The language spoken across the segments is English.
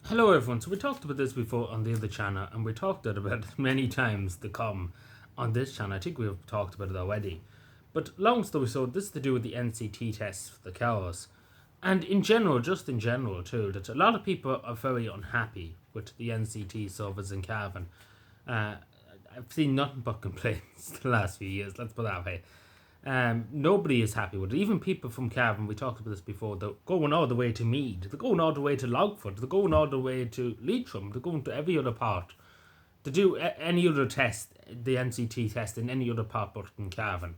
Hello everyone, so we talked about this before on the other channel and we talked about it many times to come on this channel. I think we've talked about it already. But long story short, this is to do with the NCT tests for the cows. And in general, just in general too, that a lot of people are very unhappy with the NCT service in cavan. Uh, I've seen nothing but complaints the last few years, let's put it that way. Nobody is happy with it. Even people from Cavan, we talked about this before, they're going all the way to Mead, they're going all the way to Logford, they're going all the way to Leitrim, they're going to every other part to do any other test, the NCT test in any other part but in Cavan.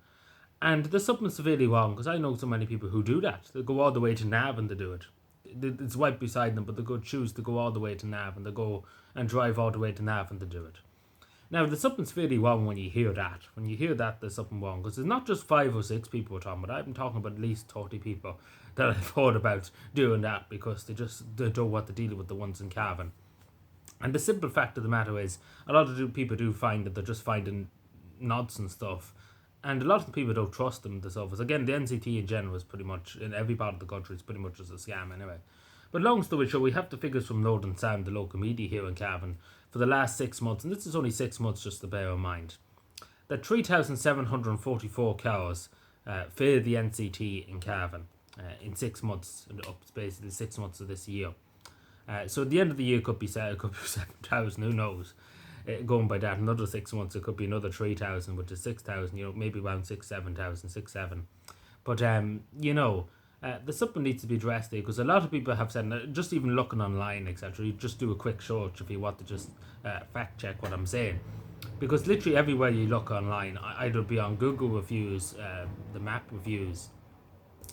And there's something severely wrong because I know so many people who do that. They go all the way to Navan to do it. It's right beside them, but they go choose to go all the way to Navan. They go and drive all the way to Navan to do it. Now, there's something really wrong when you hear that. When you hear that, there's something wrong. Because it's not just 5 or 6 people we're talking about. I've been talking about at least 30 people that I've heard about doing that because they don't want to deal with the ones in Cavan. And the simple fact of the matter is, a lot of people do find that they're just finding nods and stuff. And a lot of people don't trust them themselves. Again, the NCT in general is pretty much, in every part of the country, it's pretty much just a scam anyway. But long story short, we have the figures from Northern Sound, the local media here in Cavan, for the last 6 months, and this is only 6 months just to bear in mind, that 3,744 cows failed the NCT in Cavan in 6 months, basically 6 months of this year. So at the end of the year, it could be 7,000, who knows? Going by that, another 6 months, it could be another 3,000, which is 6,000, maybe around 7,000, 7. But, the something needs to be addressed there because a lot of people have said, just even looking online, etc., you just do a quick search if you want to just fact check what I'm saying. Because literally everywhere you look online, either be on Google reviews, the map reviews,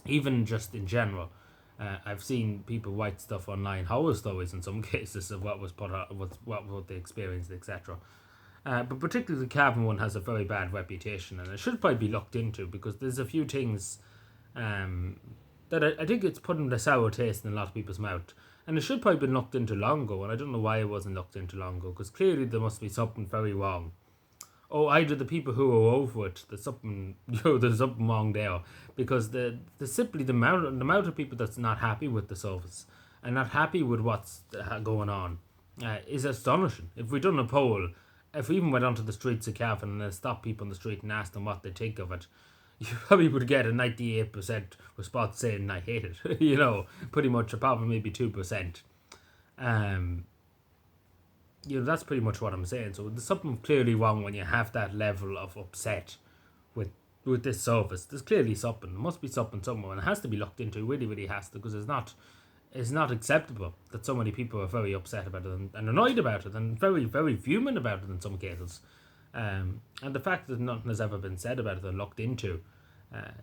even just in general, I've seen people write stuff online, horror stories in some cases of what was put out, what they experienced, etc. But particularly the Cavan one has a very bad reputation, and it should probably be looked into because there's a few things that I think it's putting the sour taste in a lot of people's mouth. And it should probably been looked into long ago, and I don't know why it wasn't looked into long ago, because clearly there must be something very wrong. Or either the people who are over it, there's something, there's something wrong there, because the simply the amount of people that's not happy with the service and not happy with what's going on is astonishing. If we done a poll, if we even went onto the streets of Cavan and stopped people on the street and asked them what they think of it, you probably would get a 98% response saying I hate it. Pretty much, apart from maybe 2%. That's pretty much what I'm saying. So there's something clearly wrong when you have that level of upset with this service. There's clearly something. There must be something somewhere, and it has to be looked into. It really, really has to, because it's not acceptable that so many people are very upset about it and annoyed about it and very, very fuming about it in some cases. And the fact that nothing has ever been said about it or looked into,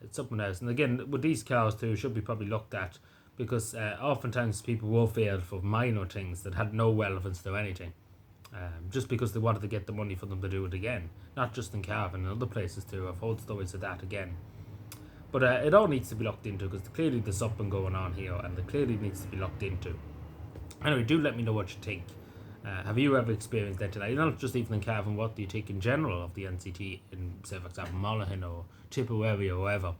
it's something else. And again, with these cows too, should be probably looked at because oftentimes people will fail for minor things that had no relevance to anything, just because they wanted to get the money for them to do it again. Not just in Cavan and other places too. I've heard stories of that again. But it all needs to be looked into because clearly there's something going on here and it clearly needs to be looked into. Anyway, do let me know what you think. Have you ever experienced that tonight? Not just even in Cavan, what do you think in general of the NCT in, say, for example, Monaghan or Tipperary or wherever?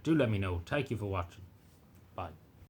Do let me know. Thank you for watching. Bye.